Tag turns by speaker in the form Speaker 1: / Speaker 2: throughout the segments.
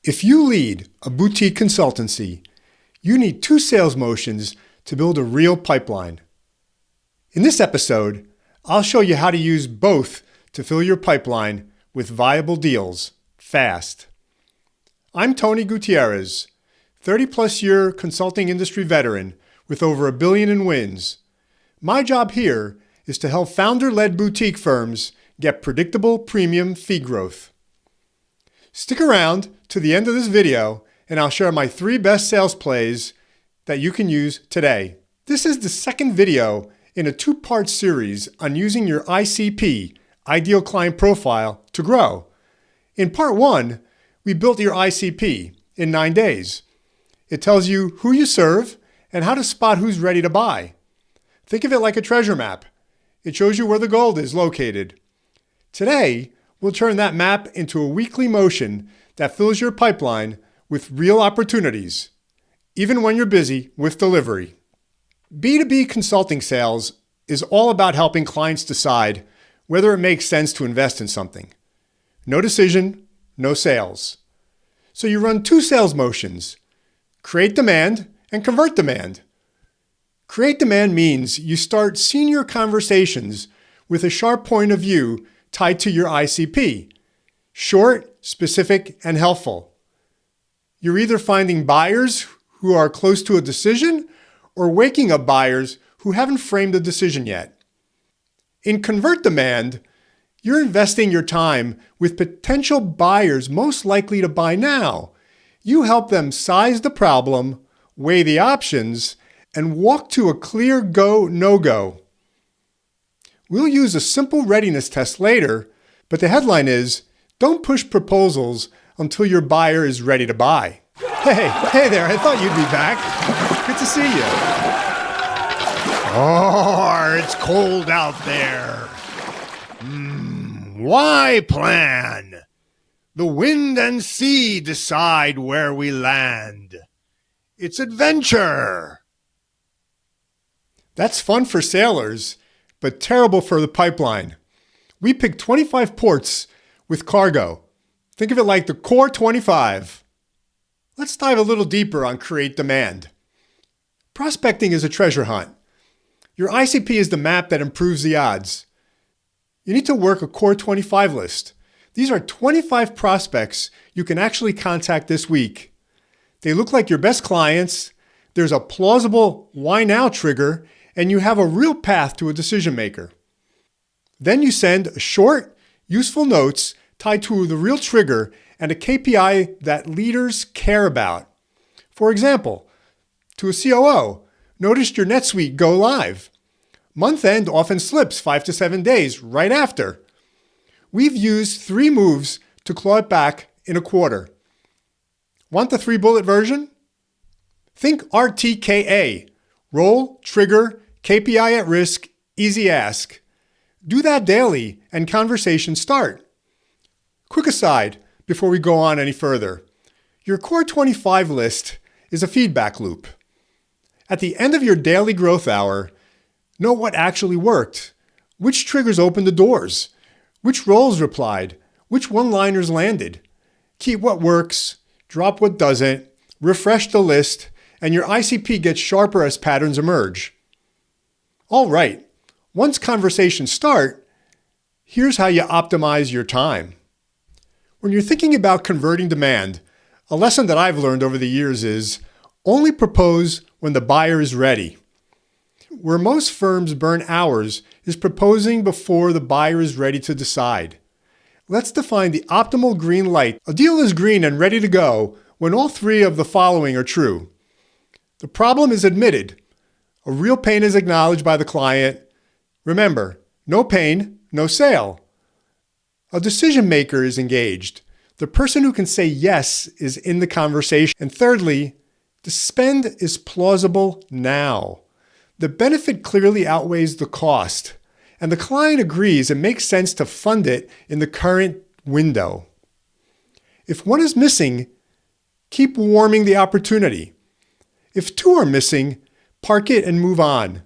Speaker 1: If you lead a boutique consultancy, you need two sales motions to build a real pipeline. In this episode, I'll show you how to use both to fill your pipeline with viable deals fast. I'm Tony Gutierrez, 30-plus year consulting industry veteran with over $1 billion in wins. My job here is to help founder-led boutique firms get predictable premium fee growth. Stick around to the end of this video and I'll share my 3 best sales plays that you can use today. This is the second video in a 2-part series on using your ICP, Ideal Client Profile, to grow. In part 1, we built your ICP in 9 days. It tells you who you serve and how to spot who's ready to buy. Think of it like a treasure map. It shows you where the gold is located. Today, we'll turn that map into a weekly motion that fills your pipeline with real opportunities, even when you're busy with delivery. B2B consulting sales is all about helping clients decide whether it makes sense to invest in something. No decision, no sales. So you run 2 sales motions: create demand and convert demand. Create demand means you start senior conversations with a sharp point of view tied to your ICP. Short, specific, and helpful. You're either finding buyers who are close to a decision or waking up buyers who haven't framed a decision yet. In convert demand, you're investing your time with potential buyers most likely to buy now. You help them size the problem, weigh the options, and walk to a clear go, no-go. We'll use a simple readiness test later, but the headline is, don't push proposals until your buyer is ready to buy. Hey there, I thought you'd be back. Good to see you.
Speaker 2: Oh, it's cold out there. Why plan? The wind and sea decide where we land. It's adventure.
Speaker 1: That's fun for sailors, but terrible for the pipeline. We picked 25 ports with cargo. Think of it like the core 25. Let's dive a little deeper on create demand. Prospecting is a treasure hunt. Your ICP is the map that improves the odds. You need to work a core 25 list. These are 25 prospects you can actually contact this week. They look like your best clients. There's a plausible why now trigger, and you have a real path to a decision maker. Then you send a short, useful notes tied to the real trigger and a KPI that leaders care about. For example, to a COO, noticed your NetSuite go live. Month end often slips 5 to 7 days right after. We've used 3 moves to claw it back in a quarter. Want the 3-bullet version? Think RTKA, role, trigger, KPI at risk, easy ask. Do that daily and conversations start. Quick aside before we go on any further. Your core 25 list is a feedback loop. At the end of your daily growth hour, know what actually worked, which triggers opened the doors, which roles replied, which one-liners landed. Keep what works, drop what doesn't, refresh the list, and your ICP gets sharper as patterns emerge. All right, once conversations start, here's how you optimize your time. When you're thinking about converting demand, a lesson that I've learned over the years is only propose when the buyer is ready. Where most firms burn hours is proposing before the buyer is ready to decide. Let's define the optimal green light. A deal is green and ready to go when all 3 of the following are true. The problem is admitted. A real pain is acknowledged by the client. Remember, no pain, no sale. A decision maker is engaged. The person who can say yes is in the conversation. And thirdly, the spend is plausible now. The benefit clearly outweighs the cost, and the client agrees it makes sense to fund it in the current window. If one is missing, keep warming the opportunity. If 2 are missing, park it and move on.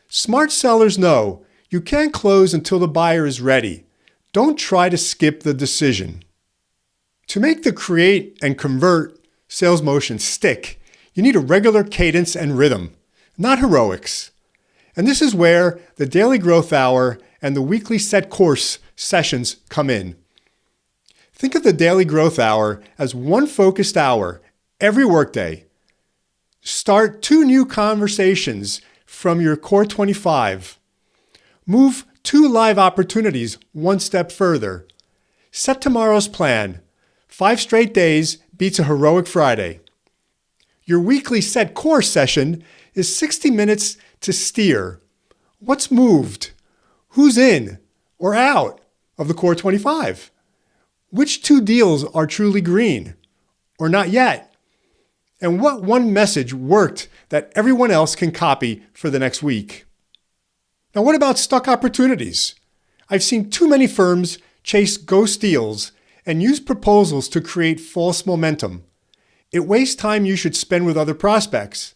Speaker 1: Smart sellers know you can't close until the buyer is ready. Don't try to skip the decision. To make the create and convert sales motion stick, you need a regular cadence and rhythm, not heroics. And this is where the daily growth hour and the weekly set course sessions come in. Think of the daily growth hour as one focused hour every workday. Start 2 new conversations from your core 25. Move 2 live opportunities one step further. Set tomorrow's plan. 5 straight days beats a heroic Friday. Your weekly set course session is 60 minutes to steer. What's moved? Who's in or out of the core 25? Which 2 deals are truly green or not yet? And what one message worked that everyone else can copy for the next week? Now, what about stuck opportunities? I've seen too many firms chase ghost deals and use proposals to create false momentum. It wastes time you should spend with other prospects.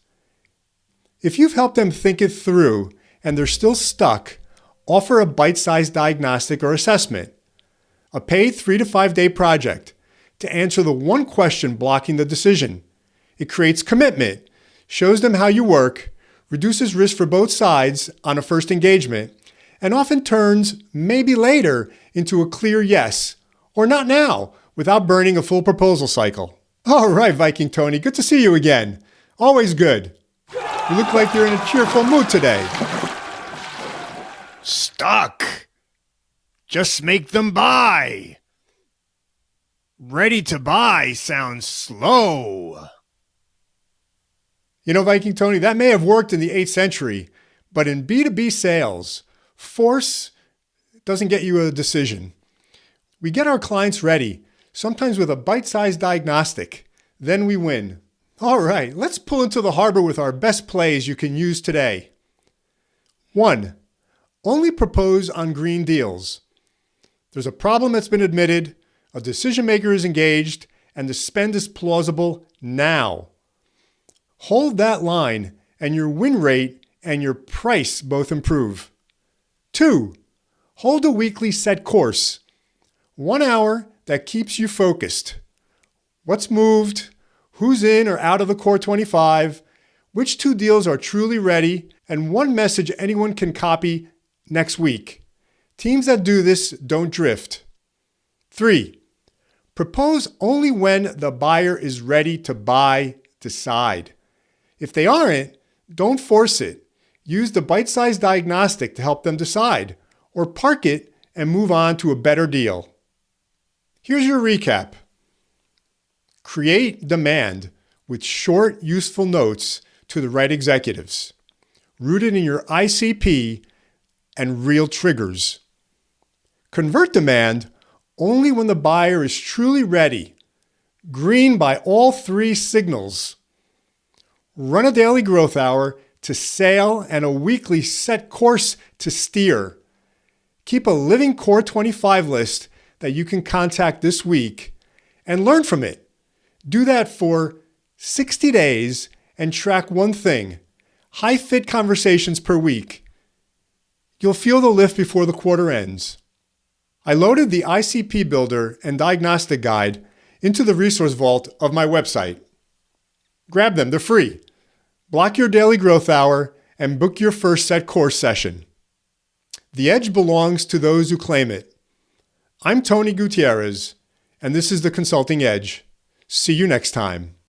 Speaker 1: If you've helped them think it through and they're still stuck, offer a bite-sized diagnostic or assessment, a paid 3 to 5 day project to answer the one question blocking the decision. It creates commitment, shows them how you work, reduces risk for both sides on a first engagement, and often turns maybe later into a clear yes, or not now, without burning a full proposal cycle. All right, Viking Tony, good to see you again. Always good. You look like you're in a cheerful mood today.
Speaker 2: Stuck. Just make them buy. Ready to buy sounds slow.
Speaker 1: You know, Viking Tony, that may have worked in the 8th century, but in B2B sales, force doesn't get you a decision. We get our clients ready, sometimes with a bite-sized diagnostic. Then we win. All right, let's pull into the harbor with our best plays you can use today. 1. Only propose on green deals. There's a problem that's been admitted, a decision maker is engaged, and the spend is plausible now. Hold that line, and your win rate and your price both improve. 2. Hold a weekly set course. 1 hour that keeps you focused. What's moved? Who's in or out of the core 25? Which 2 deals are truly ready? And one message anyone can copy next week. Teams that do this don't drift. 3. Propose only when the buyer is ready to buy, decide. If they aren't, don't force it. Use the bite-sized diagnostic to help them decide, or park it and move on to a better deal. Here's your recap. Create demand with short, useful notes to the right executives, rooted in your ICP and real triggers. Convert demand only when the buyer is truly ready, green by all 3 signals. Run a daily growth hour to sail and a weekly set course to steer. Keep a living core 25 list that you can contact this week and learn from it. Do that for 60 days and track one thing: high fit conversations per week. You'll feel the lift before the quarter ends. I loaded the ICP Builder and Diagnostic Guide into the resource vault of my website. Grab them, they're free. Block your daily growth hour and book your first set course session. The edge belongs to those who claim it. I'm Tony Gutierrez, and this is the Consulting Edge. See you next time.